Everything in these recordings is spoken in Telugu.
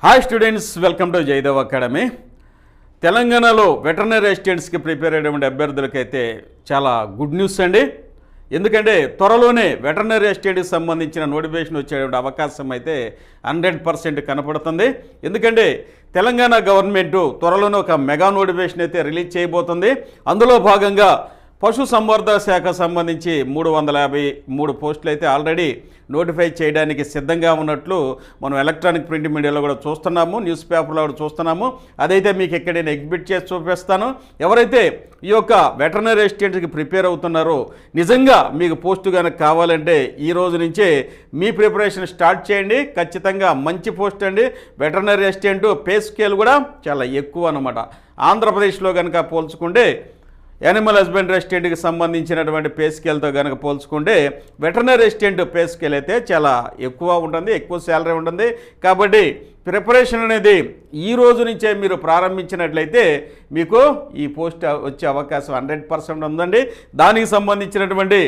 Hi students, welcome to Jayadev academy. తెలంగాణలో వెటర్నరీ అసిస్టెంట్స్కి ప్రిపేర్ అయ్యేటువంటి అభ్యర్థులకైతే చాలా గుడ్ న్యూస్ అండి. ఎందుకంటే త్వరలోనే వెటర్నరీ అసిస్టెంట్కి సంబంధించిన నోటిఫికేషన్ వచ్చేటువంటి అవకాశం అయితే 100% కనపడుతుంది. ఎందుకంటే తెలంగాణ గవర్నమెంట్ త్వరలోనే ఒక మెగా నోటిఫికేషన్ అయితే రిలీజ్ చేయబోతుంది. అందులో భాగంగా పశు సంవర్ధక శాఖ సంబంధించి 353 పోస్టులు అయితే ఆల్రెడీ నోటిఫై చేయడానికి సిద్ధంగా ఉన్నట్లు మనం ఎలక్ట్రానిక్ ప్రింట్ మీడియాలో కూడా చూస్తున్నాము, న్యూస్ పేపర్లో కూడా చూస్తున్నాము. అదైతే మీకు ఇక్కడ నేను ఎగ్జిబిట్ చేసి చూపిస్తాను. ఎవరైతే ఈ యొక్క వెటర్నరీ అసిస్టెంట్కి ప్రిపేర్ అవుతున్నారో నిజంగా మీకు పోస్టు కనుక కావాలంటే ఈ రోజు నుంచే మీ ప్రిపరేషన్ స్టార్ట్ చేయండి. ఖచ్చితంగా మంచి పోస్ట్ అండి. వెటర్నరీ అసిస్టెంట్ పే స్కేల్ కూడా చాలా ఎక్కువ అన్నమాట. ఆంధ్రప్రదేశ్లో కనుక పోల్చుకుంటే యానిమల్ హస్బెండరీ అసిస్టెంట్కి సంబంధించినటువంటి పే స్కేల్తో కనుక పోల్చుకుంటే వెటర్నరీ అసిస్టెంట్ పే స్కేల్ అయితే చాలా ఎక్కువ ఉంటుంది, ఎక్కువ శాలరీ ఉంటుంది. కాబట్టి ప్రిపరేషన్ అనేది ఈ రోజు నుంచే మీరు ప్రారంభించినట్లయితే మీకు ఈ పోస్ట్ వచ్చే అవకాశం 100% ఉందండి. దానికి సంబంధించినటువంటి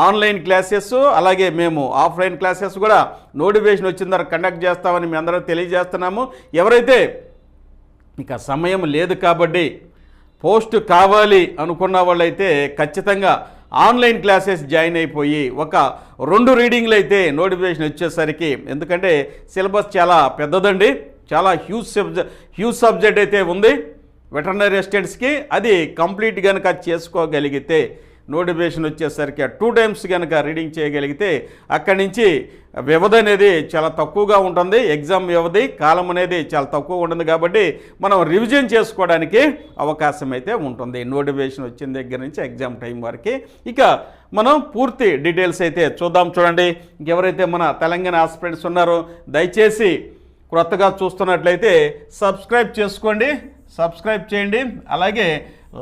ఆన్లైన్ క్లాసెస్ అలాగే మేము ఆఫ్లైన్ క్లాసెస్ కూడా నోటిఫికేషన్ వచ్చిన తర్వాత కండక్ట్ చేస్తామని మీ అందరూ తెలియజేస్తున్నాము. ఎవరైతే ఇక సమయం లేదు కాబట్టి పోస్ట్ కావాలి అనుకున్న వాళ్ళైతే ఖచ్చితంగా ఆన్లైన్ క్లాసెస్ జాయిన్ అయిపోయి ఒక 2 రీడింగ్లు అయితే నోటిఫికేషన్ వచ్చేసరికి, ఎందుకంటే సిలబస్ చాలా పెద్దదండి, చాలా హ్యూజ్ సబ్జెక్ట్ అయితే ఉంది వెటర్నరీ అసిస్టెంట్స్కి. అది కంప్లీట్ కనుక చేసుకోగలిగితే నోటిఫికేషన్ వచ్చేసరికి 2 టైమ్స్ కనుక రీడింగ్ చేయగలిగితే అక్కడి నుంచి వ్యవధి అనేది చాలా తక్కువగా ఉంటుంది. ఎగ్జామ్ వ్యవధి కాలం అనేది చాలా తక్కువ ఉంటుంది. కాబట్టి మనం రివిజన్ చేసుకోవడానికి అవకాశం అయితే ఉంటుంది నోటిఫికేషన్ వచ్చిన దగ్గర నుంచి ఎగ్జామ్ టైం వరకు. ఇక మనం పూర్తి డీటెయిల్స్ అయితే చూద్దాం. చూడండి, ఎవరైతే మన తెలంగాణ ఆస్పిరెంట్స్ ఉన్నారో దయచేసి కొత్తగా చూస్తున్నట్లయితే సబ్స్క్రైబ్ చేసుకోండి, సబ్స్క్రైబ్ చేయండి, అలాగే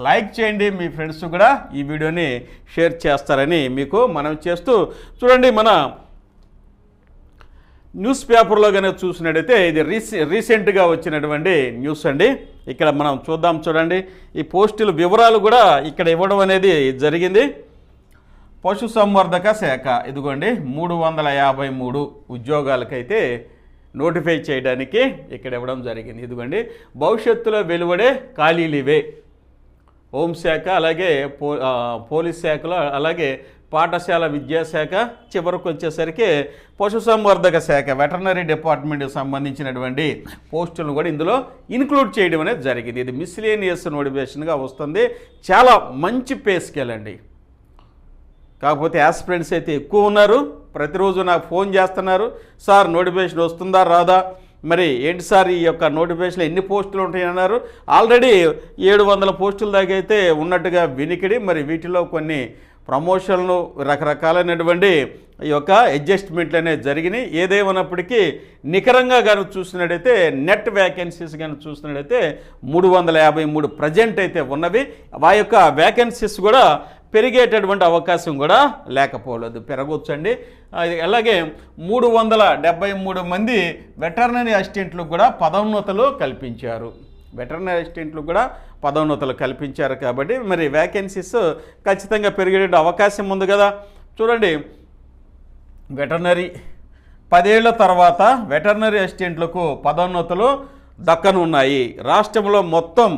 లైక్ చేయండి. మీ ఫ్రెండ్స్ కూడా ఈ వీడియోని షేర్ చేస్తారని మీకు మనం చేస్తూ, చూడండి మన న్యూస్ పేపర్లో కనుక చూసినట్టయితే ఇది రీసెంట్గా వచ్చినటువంటి న్యూస్ అండి. ఇక్కడ మనం చూద్దాం. చూడండి, ఈ పోస్టుల వివరాలు కూడా ఇక్కడ ఇవ్వడం అనేది జరిగింది. పశు సంవర్ధక శాఖ ఇదిగోండి 353 ఉద్యోగాలకైతే నోటిఫై చేయడానికి ఇక్కడ ఇవ్వడం జరిగింది. ఇదిగోండి భవిష్యత్తులో వెలువడే ఖాళీలు ఇవే. హోంశాఖ అలాగే పోలీస్ శాఖలో అలాగే పాఠశాల విద్యాశాఖ, చివరకు వచ్చేసరికి పశుసంవర్ధక శాఖ వెటర్నరీ డిపార్ట్మెంట్కి సంబంధించినటువంటి పోస్టులను కూడా ఇందులో ఇన్క్లూడ్ చేయడం అనేది జరిగింది. ఇది మిస్లేనియస్ నోటిఫికేషన్గా వస్తుంది. చాలా మంచి పే స్కేల్ అండి. కాకపోతే ఆస్పిరెంట్స్ అయితే ఎక్కువ ఉన్నారు. ప్రతిరోజు నాకు ఫోన్ చేస్తున్నారు, సార్ నోటిఫికేషన్ వస్తుందా రాదా, మరి ఏంటి సార్ ఈ యొక్క నోటిఫికేషన్లో ఎన్ని పోస్టులు ఉంటాయన్నారు. ఆల్రెడీ 700 పోస్టుల దాకా అయితే ఉన్నట్టుగా వినికిడి. మరి వీటిలో కొన్ని ప్రమోషన్లు రకరకాలైనటువంటి ఈ యొక్క అడ్జస్ట్మెంట్లు అనేవి జరిగినాయి. ఏదేమన్నప్పటికీ నికరంగా కనుక చూసినట్టయితే నెట్ వ్యాకెన్సీస్ కనుక చూసినట్టయితే 353 ప్రజెంట్ అయితే ఉన్నవి. ఆ యొక్క వ్యాకెన్సీస్ కూడా పెరిగేటటువంటి అవకాశం కూడా లేకపోలేదు, పెరగొచ్చండి. అలాగే 373 మంది వెటర్నరీ అసిస్టెంట్లకు కూడా పదోన్నతులు కల్పించారు. వెటర్నరీ అసిస్టెంట్లు కూడా పదోన్నతులు కల్పించారు. కాబట్టి మరి వ్యాకెన్సీస్ ఖచ్చితంగా పెరిగే అవకాశం ఉంది కదా. చూడండి, వెటర్నరీ 10 ఏళ్ల తర్వాత వెటర్నరీ అసిస్టెంట్లకు పదోన్నతులు దక్కనున్నాయి. రాష్ట్రంలో మొత్తం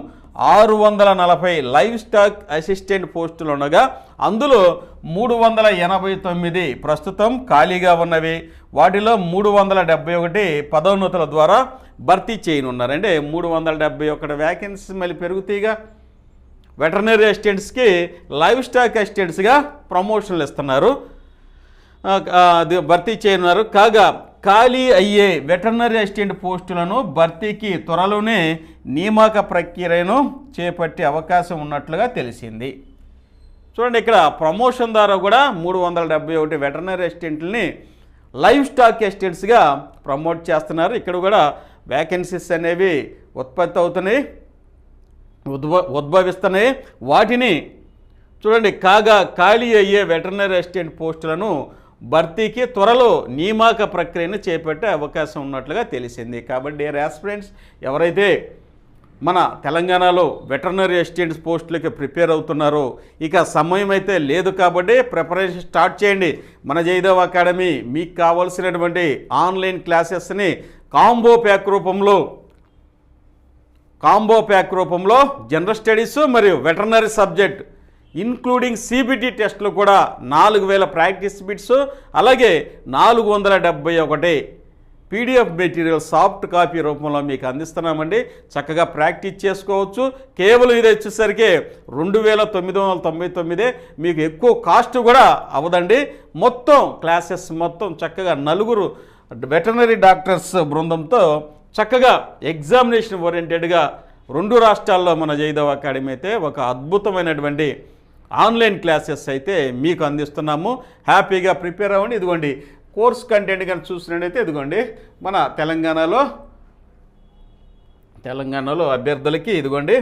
640 లైవ్ స్టాక్ అసిస్టెంట్ పోస్టులు ఉండగా అందులో 389 ప్రస్తుతం ఖాళీగా ఉన్నవి. వాటిలో 371 పదోన్నతుల ద్వారా భర్తీ చేయనున్నారు. అంటే 371 వ్యాకెన్సీ మళ్ళీ పెరుగుతాయిగా. వెటర్నరీ అసిస్టెంట్స్కి లైవ్ స్టాక్ అసిస్టెంట్స్గా ప్రమోషన్లు ఇస్తున్నారు, భర్తీ చేయనున్నారు. కాగా ఖాళీ అయ్యే వెటర్నరీ అసిస్టెంట్ పోస్టులను భర్తీకి త్వరలోనే నియామక ప్రక్రియను చేపట్టే అవకాశం ఉన్నట్లుగా తెలిసింది. చూడండి, ఇక్కడ ప్రమోషన్ ద్వారా కూడా 371 వెటర్నరీ అసిస్టెంట్లని లైవ్ స్టాక్ అసిస్టెంట్స్గా ప్రమోట్ చేస్తున్నారు. ఇక్కడ కూడా వ్యాకెన్సీస్ అనేవి ఉత్పత్తి అవుతున్నాయి, ఉద్భవిస్తున్నాయి. వాటిని చూడండి, కాగా ఖాళీ అయ్యే వెటర్నరీ అసిస్టెంట్ పోస్టులను భర్తీకి త్వరలో నియామక ప్రక్రియను చేపట్టే అవకాశం ఉన్నట్లుగా తెలిసింది. కాబట్టి డియర్ ఆస్పిరెంట్స్, ఎవరైతే మన తెలంగాణలో వెటర్నరీ అసిస్టెంట్స్ పోస్టులకి ప్రిపేర్ అవుతున్నారో ఇక సమయం అయితే లేదు. కాబట్టి ప్రిపరేషన్ స్టార్ట్ చేయండి. మన జయదేవ్ అకాడమీ మీకు కావాల్సినటువంటి ఆన్లైన్ క్లాసెస్ని కాంబో ప్యాక్ రూపంలో జనరల్ స్టడీస్ మరియు వెటర్నరీ సబ్జెక్ట్ ఇన్క్లూడింగ్ సిబిటి టెస్టులు కూడా 4000 ప్రాక్టీస్ బిట్స్, అలాగే 471 పీడిఎఫ్ మెటీరియల్ సాఫ్ట్ కాపీ రూపంలో మీకు అందిస్తున్నామండి. చక్కగా ప్రాక్టీస్ చేసుకోవచ్చు. కేవలం ఇది వచ్చేసరికి 2999. మీకు ఎక్కువ కాస్ట్ కూడా అవ్వదండి. మొత్తం క్లాసెస్ మొత్తం చక్కగా 4 వెటర్నరీ డాక్టర్స్ బృందంతో చక్కగా ఎగ్జామినేషన్ ఓరియంటెడ్గా 2 రాష్ట్రాల్లో మన జయదేవ్ అకాడమీ అయితే ఒక అద్భుతమైనటువంటి ఆన్లైన్ క్లాసెస్ అయితే మీకు అందిస్తున్నాము. హ్యాపీగా ప్రిపేర్ అవ్వండి. ఇదిగోండి కోర్స్ కంటెంట్ కానీ చూసినట్టయితే ఇదిగోండి మన తెలంగాణలో అభ్యర్థులకి ఇదిగోండి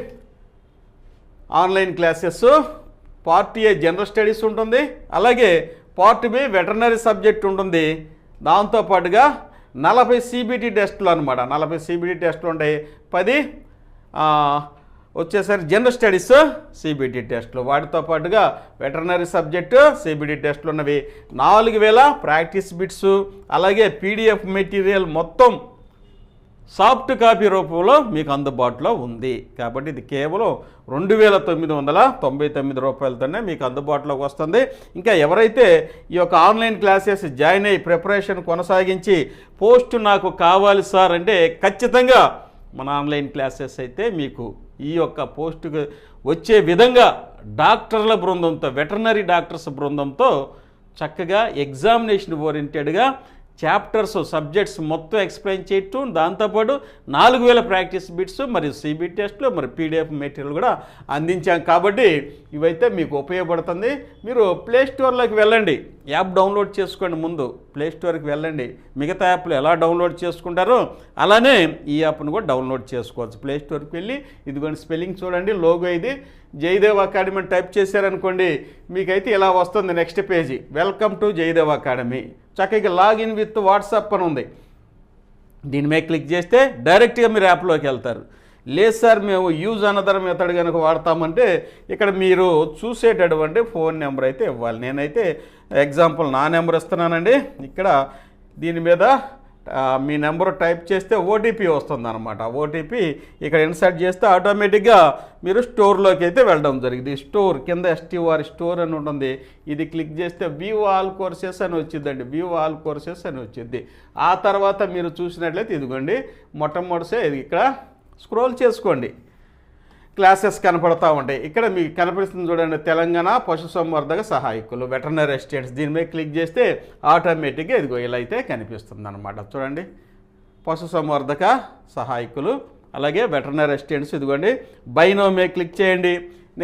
online classes part A general studies ఉంటుంది, అలాగే పార్ట్ బి వెటర్నరీ సబ్జెక్ట్ ఉంటుంది. దాంతోపాటుగా 40 సిబిటి టెస్టులు అనమాట. 40 సిబిటి టెస్టులు ఉంటాయి. 10 వచ్చేసరి జనరల్ స్టడీస్ సిబిటి టెస్టులు, వాటితో పాటుగా వెటర్నరీ సబ్జెక్టు సిబిటి టెస్టులు ఉన్నవి. 4000 ప్రాక్టీస్ బిట్స్, అలాగే పీడిఎఫ్ మెటీరియల్ మొత్తం సాఫ్ట్ కాపీ రూపంలో మీకు అందుబాటులో ఉంది. కాబట్టి ఇది కేవలం 2999 రూపాయలతోనే మీకు అందుబాటులోకి వస్తుంది. ఇంకా ఎవరైతే ఈ యొక్క ఆన్లైన్ క్లాసెస్ జాయిన్ అయ్యి ప్రిపరేషన్ కొనసాగించి పోస్ట్ నాకు కావాలి సార్ అంటే ఖచ్చితంగా మన ఆన్లైన్ క్లాసెస్ అయితే మీకు ఈ యొక్క పోస్టుకు వచ్చే విధంగా డాక్టర్ల బృందంతో, వెటర్నరీ డాక్టర్స్ బృందంతో చక్కగా ఎగ్జామినేషన్ ఓరియంటెడ్గా చాప్టర్స్ సబ్జెక్ట్స్ మొత్తం ఎక్స్ప్లెయిన్ చేయటం, దాంతోపాటు 4000 ప్రాక్టీస్ బిట్స్ మరియు సిబిటి టెస్ట్లు మరి పీడిఎఫ్ మెటీరియల్ కూడా అందించాం. కాబట్టి ఇవైతే మీకు ఉపయోగపడుతుంది. మీరు ప్లే స్టోర్లోకి వెళ్ళండి, యాప్ డౌన్లోడ్ చేసుకోండి. ముందు ప్లే స్టోర్కి వెళ్ళండి. మిగతా యాప్లు ఎలా డౌన్లోడ్ చేసుకుంటారో అలానే ఈ యాప్ను కూడా డౌన్లోడ్ చేసుకోవచ్చు. ప్లే స్టోర్కి వెళ్ళి ఇదిగోండి స్పెల్లింగ్ చూడండి, లోగో ఇది జయదేవ్ అకాడమీ టైప్ చేశారనుకోండి మీకైతే ఇలా వస్తుంది. Next page welcome to Jayadev academy, చక్కగా లాగిన్ విత్ వాట్సాప్ అని ఉంది. దీని మీద క్లిక్ చేస్తే డైరెక్ట్గా మీరు యాప్లోకి వెళ్తారు. లేదు సార్ మేము యూజ్ అనదర్ మెథడ్ కనుక వాడతామంటే ఇక్కడ మీరు చూసేటటువంటి ఫోన్ నెంబర్ అయితే ఇవ్వాలి. నేనైతే ఎగ్జాంపుల్ నా నెంబర్ ఇస్తున్నానండి. ఇక్కడ దీని మీద మీ నెంబర్ టైప్ చేస్తే ఓటీపీ వస్తుంది అనమాట. ఓటీపీ ఇక్కడ ఇన్సర్ట్ చేస్తే ఆటోమేటిక్గా మీరు స్టోర్లోకి అయితే వెళ్ళడం జరిగింది. స్టోర్ కింద STOR స్టోర్ అని ఉంటుంది. ఇది క్లిక్ చేస్తే వ్యూ ఆల్ కోర్సెస్ అని వచ్చిందండి. వ్యూ ఆల్ కోర్సెస్ అని వచ్చింది. ఆ తర్వాత మీరు చూసినట్లయితే ఇదిగోండి మొట్టమొదటిసే ఇది ఇక్కడ స్క్రోల్ చేసుకోండి, క్లాసెస్ కనపడతా ఉంటాయి. ఇక్కడ మీకు కనపడుతుంది చూడండి, తెలంగాణ పశుసంవర్ధక సహాయకులు వెటర్నరీ అసిస్టెంట్స్. దీని మీద క్లిక్ చేస్తే ఆటోమేటిక్గా ఇదిగో ఇలా అయితే కనిపిస్తుంది అనమాట. చూడండి పశుసంవర్ధక సహాయకులు అలాగే వెటర్నరీ అసిస్టెంట్స్. ఇదిగోండి బై నౌ మీద క్లిక్ చేయండి.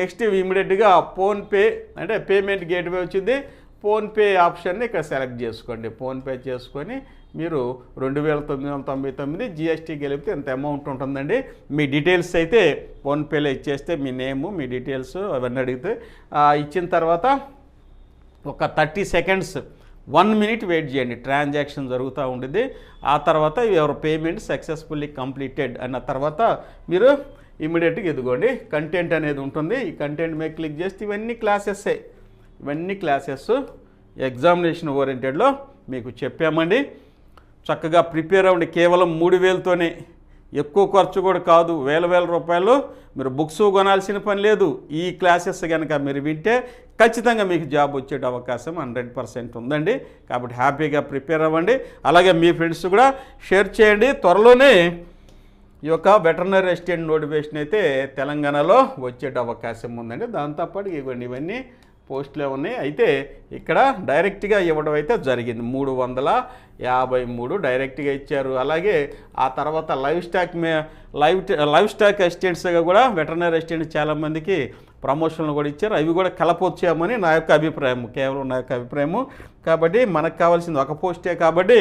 నెక్స్ట్ ఇమీడియట్గా ఫోన్పే అంటే పేమెంట్ గేట్వే వచ్చింది. ఫోన్పే ఆప్షన్ని ఇక్కడ సెలెక్ట్ చేసుకోండి. ఫోన్పే చేసుకొని మీరు 2999 GST కలిపితే ఎంత అమౌంట్ ఉంటుందండి. మీ డీటెయిల్స్ అయితే ఫోన్పేలో ఇచ్చేస్తే మీ నేము మీ డీటెయిల్స్ అవన్నీ అడిగితే ఇచ్చిన తర్వాత ఒక 30 సెకండ్స్ 1 మినిట్ వెయిట్ చేయండి. ట్రాన్సాక్షన్ జరుగుతూ ఉంటుంది. ఆ తర్వాత యువర్ పేమెంట్ సక్సెస్ఫుల్లీ కంప్లీటెడ్ అన్న తర్వాత మీరు ఇమీడియట్గా ఇదిగోండి కంటెంట్ అనేది ఉంటుంది. ఈ కంటెంట్ మీద క్లిక్ చేస్తే ఇవన్నీ క్లాసెస్ ఎగ్జామినేషన్ ఓరియంటెడ్లో మీకు చెప్పామండి. చక్కగా ప్రిపేర్ అవ్వండి. కేవలం 3000తోనే, ఎక్కువ ఖర్చు కూడా కాదు. వేల రూపాయలు మీరు బుక్స్ కొనాల్సిన పని లేదు. ఈ క్లాసెస్ కనుక మీరు వింటే ఖచ్చితంగా మీకు జాబ్ వచ్చే అవకాశం 100% ఉందండి. కాబట్టి హ్యాపీగా ప్రిపేర్ అవ్వండి. అలాగే మీ ఫ్రెండ్స్ కూడా షేర్ చేయండి. త్వరలోనే ఈ యొక్క వెటర్నరీ అసిస్టెంట్ నోటిఫికేషన్ అయితే తెలంగాణలో వచ్చే అవకాశం ఉందండి. దాంతోపాటు ఇవన్నీ పోస్టులే ఉన్నాయి. అయితే ఇక్కడ డైరెక్ట్గా ఇవ్వడం అయితే జరిగింది. 353 డైరెక్ట్గా ఇచ్చారు. అలాగే ఆ తర్వాత లైవ్ స్టాక్ అసిస్టెంట్స్గా కూడా వెటర్నరీ అసిస్టెంట్స్ చాలామందికి ప్రమోషన్లు కూడా ఇచ్చారు. అవి కూడా కలపొచ్చామని నా యొక్క అభిప్రాయం, కేవలం నా యొక్క అభిప్రాయము. కాబట్టి మనకు కావాల్సింది ఒక పోస్టే కాబట్టి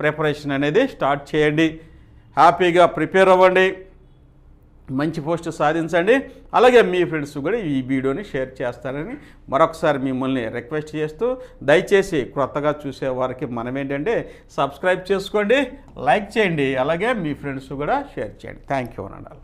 ప్రిపరేషన్ అనేది స్టార్ట్ చేయండి. హ్యాపీగా ప్రిపేర్ అవ్వండి, మంచి పోస్ట్ సాధించండి. అలాగే మీ ఫ్రెండ్స్ కూడా ఈ వీడియోని షేర్ చేస్తారని మరొకసారి మిమ్మల్ని రిక్వెస్ట్ చేస్తూ, దయచేసి కొత్తగా చూసే వారికి మనం ఏంటంటే సబ్స్క్రైబ్ చేసుకోండి, లైక్ చేయండి, అలాగే మీ ఫ్రెండ్స్ కూడా షేర్ చేయండి. థ్యాంక్ యూ అనండి.